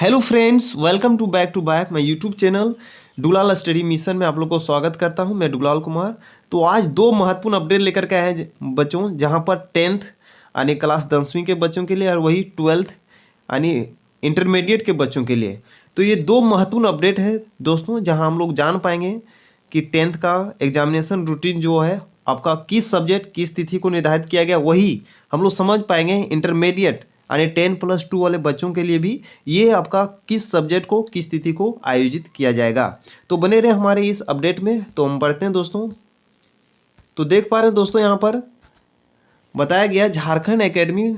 Hello friends, welcome to back my YouTube channel Dulal study mission में आप लोग को स्वागत करता हूं। मैं डुलाल कुमार। तो आज दो महत्वपूर्ण अपडेट लेकर के आए हैं बच्चों, जहां पर 10th यानी क्लास 10वीं के बच्चों के लिए और वही 12th यानी इंटरमीडिएट के बच्चों के लिए। तो ये दो महत्वपूर्ण अपडेट है दोस्तों, जहां हम लोग जान पाएंगे कि 10th का एग्जामिनेशन रूटीन जो है आपका किस सब्जेक्ट किस तिथि को निर्धारित किया गया, वही हम लोग समझ पाएंगे इंटरमीडिएट यानी 10+2 वाले बच्चों के लिए भी ये आपका किस सब्जेक्ट को किस तिथि को आयोजित किया जाएगा। तो बने रहे हमारे इस अपडेट में। तो हम बढ़ते हैं दोस्तों। तो देख पा रहे हैं दोस्तों, यहाँ पर बताया गया झारखंड एकेडमी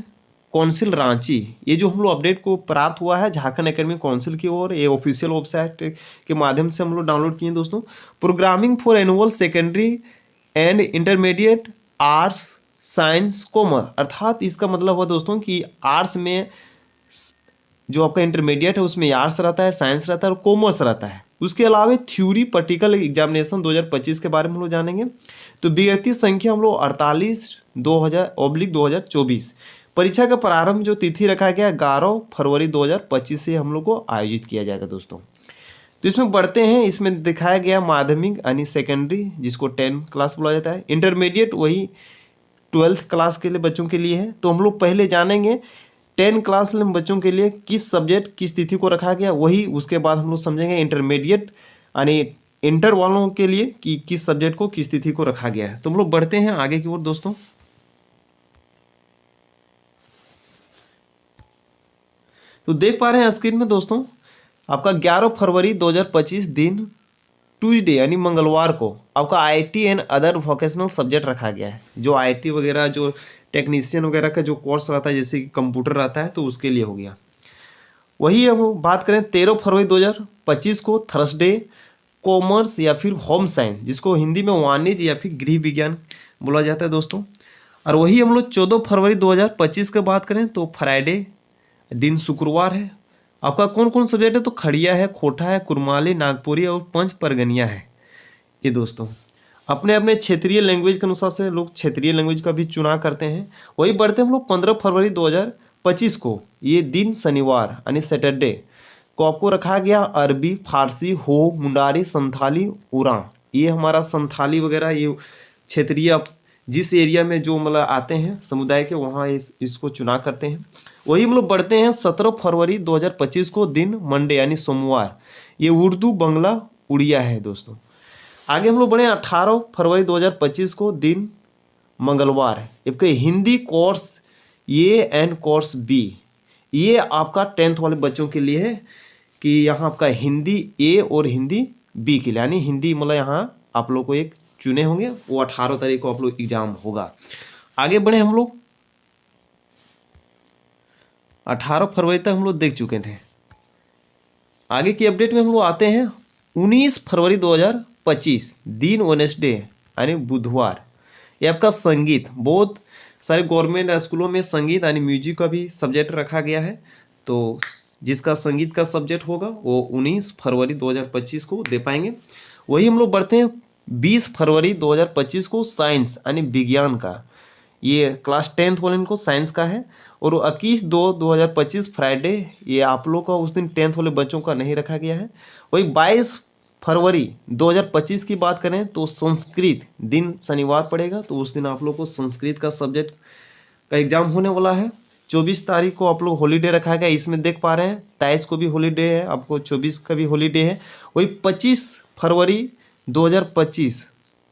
काउंसिल रांची, ये जो हम लोग अपडेट को प्राप्त हुआ है झारखंड एकेडमी काउंसिल की ओर, ये ऑफिशियल वेबसाइट के माध्यम से हम लोग डाउनलोड किए दोस्तों। Programming for annual secondary and intermediate arts science commerce, अर्थात इसका मतलब हुआ दोस्तों कि आर्ट्स में जो आपका इंटरमीडिएट है उसमें आर्ट्स रहता है, साइंस रहता है और कॉमर्स रहता है। उसके अलावा थ्योरी प्रैक्टिकल एग्जामिनेशन 2025 के बारे में हम लोग जानेंगे। तो विद्यार्थी संख्या हम लोग 48/2024। परीक्षा का प्रारंभ जो तिथि रखा गया 11 फरवरी 2025 से हम लोग को आयोजित किया जाएगा दोस्तों। तो इसमें बढ़ते हैं। इसमें दिखाया गया माध्यमिक यानी सेकेंडरी जिसको 10 क्लास बोला जाता है, इंटरमीडिएट वही 12th क्लास के लिए बच्चों के लिए है। तो हम लोग पहले जानेंगे 10 क्लास में बच्चों के लिए किस सब्जेक्ट किस तिथि को रखा गया, वही उसके बाद हम लोग समझेंगे इंटरमीडिएट यानी इंटर वालों के लिए कि किस सब्जेक्ट को किस तिथि को रखा गया है। तो हम लोग बढ़ते हैं आगे की ओर दोस्तों। तो देख पा रहे हैं स्क्रीन में दोस्तों, आपका 11 फरवरी 2025 दिन ट्यूसडे यानी मंगलवार को आपका IT and other vocational subject रखा गया है। जो आईटी वगैरह जो टेक्नीशियन वगैरह का जो कोर्स रहता है जैसे कि कंप्यूटर रहता है तो उसके लिए हो गया। वही हम बात करें 13 फरवरी 2025 को थर्सडे कॉमर्स या फिर होम साइंस जिसको हिंदी में वाणिज्य या फिर गृह विज्ञान बोला जाता है दोस्तों। और वही हम लोग 14 फरवरी 2025 की बात करें तो फ्राइडे दिन शुक्रवार है। आपका कौन कौन सब्जेक्ट है तो खड़िया है, खोटा है, कुरमाली, नागपुरी और पंच परगनिया है। ये दोस्तों अपने अपने क्षेत्रीय लैंग्वेज के अनुसार से लोग क्षेत्रीय लैंग्वेज का भी चुनाव करते हैं। वही बढ़ते हम लोग 15 फरवरी 2025 को, ये दिन शनिवार यानी सैटरडे को आपको रखा गया अरबी, फारसी, हो, मुंडारी, संथाली, उरां। ये हमारा संथाली वगैरह ये क्षेत्रीय जिस एरिया में जो मतलब आते हैं समुदाय के वहाँ इसको चुनाव करते हैं। वही हम लोग बढ़ते हैं 17 फरवरी 2025 को दिन मंडे यानी सोमवार, ये उर्दू, बंगला, उड़िया है दोस्तों। आगे हम लोग बढ़े 18 फरवरी 2025 को दिन मंगलवार है। इसके Hindi course A and course B, ये आपका 10th वाले बच्चों के लिए है कि यहाँ आपका हिंदी ए और हिंदी बी के लिए, यानी हिंदी मतलब यहाँ आप लोग को एक चुने होंगे, वो 18 तारीख को आप लोग एग्जाम होगा। आगे बढ़े हम लोग 18 फरवरी तक हम लोग देख चुके थे। आगे की अपडेट में हम लोग आते हैं 19 फरवरी 2025 दिन वेडनेसडे यानी बुधवार। ये आपका संगीत, बहुत सारे गवर्नमेंट स्कूलों में संगीत यानी म्यूजिक का भी सब्जेक्ट रखा गया है। तो जिसका संगीत का सब्जेक्ट होगा वो 19 फरवरी 2025 को दे पाएंगे। वही हम लोग बढ़ते हैं 20 फरवरी 2025 को साइंस यानी विज्ञान का, ये क्लास 10th वाले इनको साइंस का है। और 21/2/2025 फ्राइडे, ये आप लोग का उस दिन 10th वाले बच्चों का नहीं रखा गया है। वही 22 फरवरी 2025 की बात करें तो संस्कृत दिन शनिवार पड़ेगा, तो उस दिन आप लोग को संस्कृत का सब्जेक्ट का एग्जाम होने वाला है। 24 तारीख को आप लोग हॉलीडे रखा गया, इसमें देख पा रहे हैं 23 को भी हॉलीडे है, आपको 24 का भी हॉलीडे है। वही 25 फरवरी 2025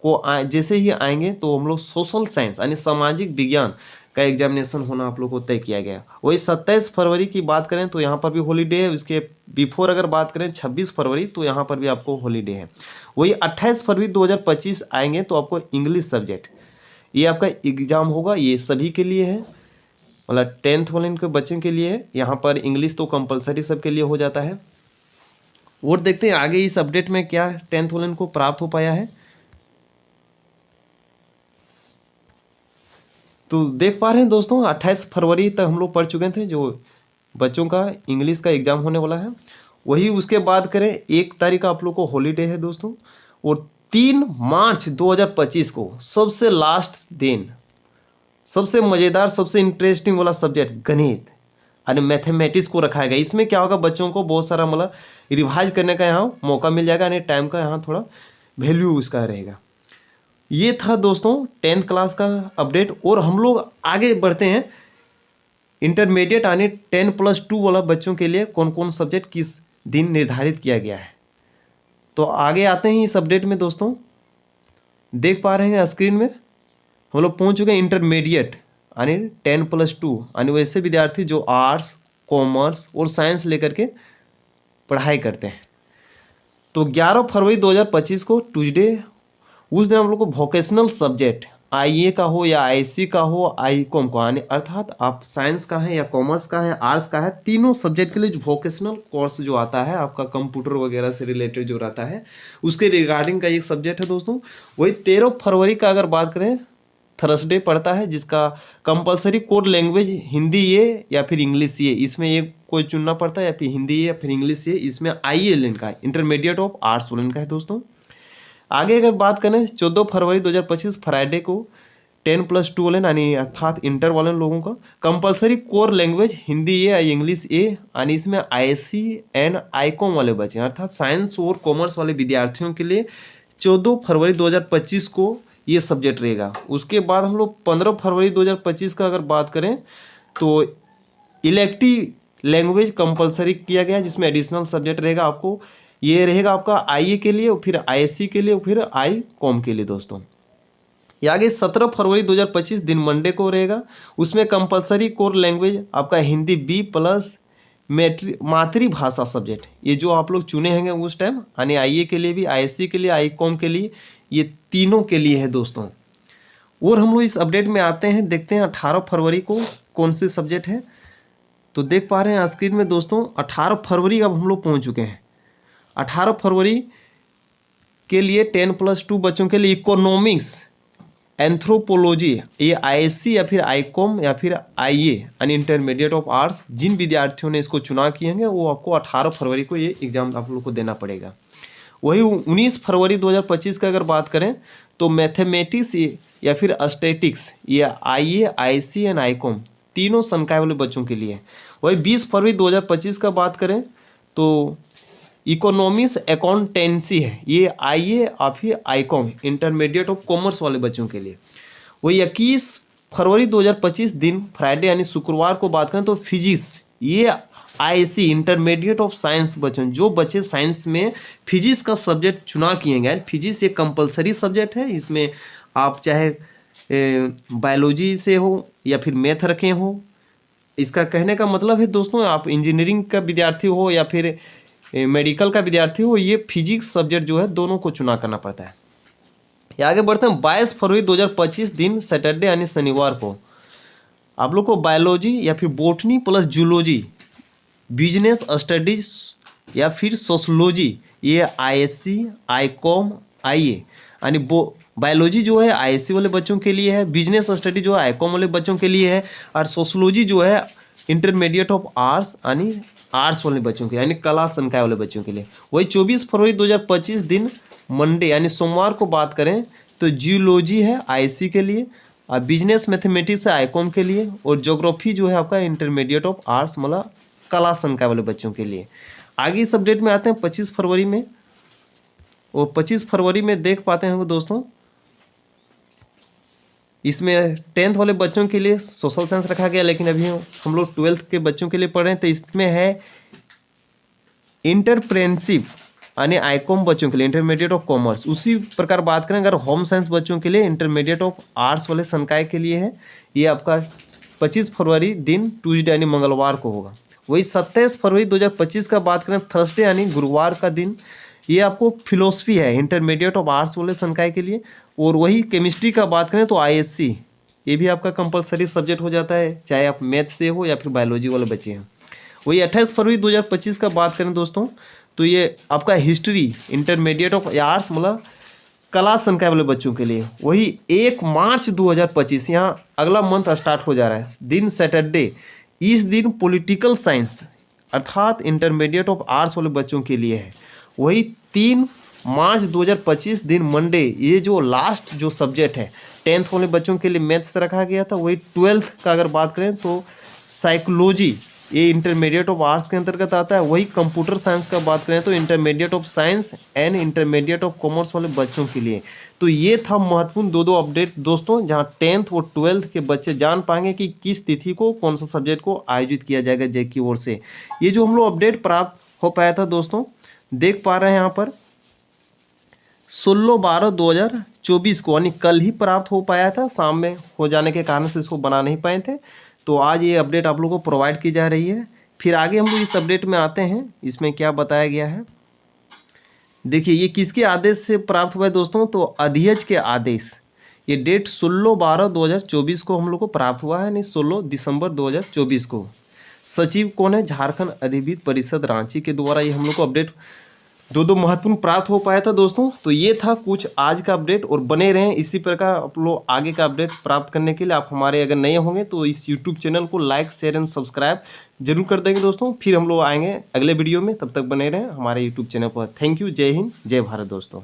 को जैसे ही आएंगे तो हम लोग सोशल साइंस यानी सामाजिक विज्ञान का एग्जामिनेशन होना आप लोग को तय किया गया। वही 27 फरवरी की बात करें तो यहाँ पर भी हॉलीडे है। उसके बिफोर अगर बात करें 26 फरवरी तो यहाँ पर भी आपको हॉलीडे है। वही 28 फरवरी 2025 आएंगे तो आपको इंग्लिश सब्जेक्ट ये आपका एग्ज़ाम होगा। ये सभी के लिए है, मतलब 10th वाले इनके बच्चे के लिए है। यहाँ पर इंग्लिश तो कंपलसरी सबके लिए हो जाता है। और देखते हैं आगे इस अपडेट में क्या 10th वाले को प्राप्त हो पाया है। तो देख पा रहे हैं दोस्तों 28 फरवरी तक हम लोग पढ़ चुके थे जो बच्चों का इंग्लिश का एग्ज़ाम होने वाला है। वही उसके बाद करें 1 तारीख का आप लोग को हॉलीडे है दोस्तों। और 3 मार्च 2025 को सबसे लास्ट दिन, सबसे मज़ेदार सबसे इंटरेस्टिंग वाला सब्जेक्ट गणित, यानी मैथमेटिक्स को रखा गया। इसमें क्या होगा, बच्चों को बहुत सारा मतलब रिवाइज करने का यहाँ मौका मिल जाएगा, यानी टाइम का यहाँ थोड़ा वैल्यू उसका रहेगा। ये था दोस्तों 10th क्लास का अपडेट। और हम लोग आगे बढ़ते हैं इंटरमीडिएट यानी 10+2 वाला बच्चों के लिए कौन कौन सब्जेक्ट किस दिन निर्धारित किया गया है। तो आगे आते हैं इस अपडेट में दोस्तों। देख पा रहे हैं स्क्रीन में हम लोग पहुंच चुके हैं इंटरमीडिएट यानी 10+2 यानी वैसे विद्यार्थी जो आर्ट्स, कॉमर्स और साइंस लेकर के पढ़ाई करते हैं। तो 11 फरवरी 2025 को ट्यूसडे, उस दिन हम लोग को वोकेशनल सब्जेक्ट आईए का हो या आईसी का हो, आईकॉम का, यानी अर्थात आप साइंस का है या कॉमर्स का है, आर्ट्स का है, तीनों सब्जेक्ट के लिए जो वोकेशनल कोर्स जो आता है आपका कंप्यूटर वगैरह से रिलेटेड जो रहता है उसके रिगार्डिंग का एक सब्जेक्ट है दोस्तों। वही 13 फरवरी का अगर बात करें थर्सडे पड़ता है, जिसका कंपलसरी कोर लैंग्वेज हिंदी ये या फिर इंग्लिश ये, इसमें एक कोई चुनना पड़ता है, या फिर हिंदी ये या फिर इंग्लिश ये। इसमें आईए लेन का है, इंटरमीडिएट ऑफ आर्ट्स लेन का है दोस्तों। आगे अगर बात करें 14 फरवरी 2025 फ्राइडे को 10+2 वाले यानी अर्थात इंटर वाले लोगों का कंपलसरी कोर लैंग्वेज हिंदी ए या इंग्लिश ए, यानी इसमें आईएससी एंड आईकॉम वाले बच्चे अर्थात साइंस और कॉमर्स वाले विद्यार्थियों के लिए 14 फरवरी 2025 को ये सब्जेक्ट रहेगा। उसके बाद हम लोग 15 फरवरी 2025 का अगर बात करें तो इलेक्टिव लैंग्वेज कंपलसरी किया गया, जिसमें एडिशनल सब्जेक्ट रहेगा आपको, ये रहेगा आपका आईए के लिए, फिर आईएससी के लिए, फिर आई कॉम के लिए दोस्तों। ये आगे 17 फरवरी 2025 दिन मंडे को रहेगा। उसमें कंपलसरी कोर लैंग्वेज आपका हिंदी बी प्लस मातृभाषा सब्जेक्ट, ये जो आप लोग चुने होंगे उस टाइम, यानी आईए के लिए भी, आईएससी के लिए, आई कॉम के लिए, ये तीनों के लिए है दोस्तों। और हम लोग इस अपडेट में आते हैं, देखते हैं 18 फरवरी को कौन से सब्जेक्ट है। तो देख पा रहे हैं स्क्रीन में दोस्तों 18 फरवरी अब हम लोग पहुँच चुके हैं। 18 फरवरी के लिए 10+2 बच्चों के लिए इकोनॉमिक्स, एंथ्रोपोलॉजी, ये आईएससी या फिर आईकॉम या फिर आईए यानी इंटरमीडिएट ऑफ आर्ट्स, जिन विद्यार्थियों ने इसको चुनाव किए हैं वो आपको 18 फरवरी को ये एग्जाम आप लोग को देना पड़ेगा। वही 19 फरवरी 2025 का अगर बात करें तो मैथमेटिक्स या फिर स्टैटिक्स, ये आईए, आईसी एंड आईकॉम तीनों संकाय वाले बच्चों के लिए। वही 20 फरवरी 2025 का बात करें तो इकोनॉमिक्स अकाउंटेंसी है, ये आईए और फिर आईकॉम इंटरमीडिएट ऑफ कॉमर्स वाले बच्चों के लिए। वही 21 फरवरी 2025 दिन फ्राइडे यानी शुक्रवार को बात करें तो फिजिक्स, ये आईसी इंटरमीडिएट ऑफ साइंस बच्चों, जो बच्चे साइंस में फिजिक्स का सब्जेक्ट चुनाव किए गए। फिजिक्स एक कंपलसरी सब्जेक्ट है, इसमें आप चाहे बायोलॉजी से हो या फिर मैथ रखे हो। इसका कहने का मतलब है दोस्तों, आप इंजीनियरिंग का विद्यार्थी हो या फिर मेडिकल का विद्यार्थी हो, ये फिजिक्स सब्जेक्ट जो है दोनों को चुनाव करना पड़ता है। ये आगे बढ़ते हैं 22 फरवरी 2025 दिन सैटरडे यानी शनिवार को आप लोग को बायोलॉजी या फिर botany plus zoology, business studies या फिर सोशलॉजी, ये आईएससी, आईकॉम, आईए यानी बायोलॉजी जो है आईएससी वाले बच्चों के लिए है, बिजनेस स्टडी जो है आईकॉम वाले बच्चों के लिए है, और सोशलॉजी जो है इंटरमीडिएट ऑफ आर्ट्स यानी आर्ट्स वाले बच्चों के यानी कला संकाय वाले बच्चों के लिए। वही 24 फरवरी 2025 दिन मंडे यानी सोमवार को बात करें तो जियोलॉजी है आईसी के लिए, और बिजनेस मैथमेटिक्स है आईकॉम के लिए, और ज्योग्राफी जो है आपका इंटरमीडिएट ऑफ आर्ट्स मतलब कला संकाय वाले बच्चों के लिए। आगे इस अपडेट में आते हैं 25 फरवरी में, और 25 फरवरी में देख पाते हैं दोस्तों इसमें 10th वाले बच्चों के लिए सोशल साइंस रखा गया, लेकिन अभी हम लोग 12th के बच्चों के लिए पढ़ रहे हैं। तो इसमें है इंटरप्रेन्योरशिप यानी आईकॉम बच्चों के लिए इंटरमीडिएट ऑफ कॉमर्स। उसी प्रकार बात करें अगर होम साइंस बच्चों के लिए इंटरमीडिएट ऑफ आर्ट्स वाले संकाय के लिए है, ये आपका 25 फरवरी दिन ट्यूसडे यानी मंगलवार को होगा। वही 27 फरवरी 2025 का बात करें थर्सडे यानी गुरुवार का दिन, ये आपको फिलोसफी है इंटरमीडिएट ऑफ आर्ट्स वाले संकाय के लिए। और वही केमिस्ट्री का बात करें तो आईएससी, ये भी आपका कंपलसरी सब्जेक्ट हो जाता है, चाहे आप मैथ से हो या फिर बायोलॉजी वाले बच्चे हैं। वही 28 फरवरी 2025 का बात करें दोस्तों तो ये आपका हिस्ट्री इंटरमीडिएट ऑफ आर्ट्स मतलब कला संकाय वाले बच्चों के लिए। वही 1 मार्च 2025 यहाँ अगला मंथ स्टार्ट हो जा रहा है, दिन सैटरडे, इस दिन पॉलिटिकल साइंस अर्थात इंटरमीडिएट ऑफ आर्ट्स वाले बच्चों के लिए है। वही 3 मार्च 2025 दिन मंडे, ये जो लास्ट जो सब्जेक्ट है 10th वाले बच्चों के लिए मैथ्स रखा गया था। वही 12th का अगर बात करें तो साइकोलॉजी ये इंटरमीडिएट ऑफ आर्ट्स के अंतर्गत आता है। वही कंप्यूटर साइंस का बात करें तो intermediate of science and intermediate of commerce वाले बच्चों के लिए। तो ये था महत्वपूर्ण दो अपडेट दोस्तों, जहाँ 10th और 12th के बच्चे जान पाएंगे कि किस तिथि को कौन सा सब्जेक्ट को आयोजित किया जाएगा जेक की ओर से। ये जो हम लोग अपडेट प्राप्त हो पाया था दोस्तों, देख पा रहे हैं यहाँ पर 16/12/2024 को, यानी कल ही प्राप्त हो पाया था। शाम में हो जाने के कारण से इसको बना नहीं पाए थे, तो आज ये अपडेट आप लोगों को प्रोवाइड की जा रही है। फिर आगे हम लोग इस अपडेट में आते हैं, इसमें क्या बताया गया है। देखिए ये किसके आदेश से प्राप्त हुआ है दोस्तों, तो अध्यक्ष के आदेश। ये डेट 16/12/2024 को हम लोग को प्राप्त हुआ है, नहीं 16 दिसंबर 2024 को। सचिव कौन है, झारखंड अधिविद्य परिषद रांची के द्वारा ये हम लोग को अपडेट दो महत्वपूर्ण प्राप्त हो पाया था दोस्तों। तो ये था कुछ आज का अपडेट, और बने रहें इसी प्रकार आप लोग आगे का अपडेट प्राप्त करने के लिए। आप हमारे अगर नए होंगे तो इस यूट्यूब चैनल को लाइक शेयर एंड सब्सक्राइब जरूर कर देंगे दोस्तों। फिर हम लोग आएंगे अगले वीडियो में, तब तक बने रहें हमारे यूट्यूब चैनल पर। थैंक यू, जय हिंद, जय भारत दोस्तों।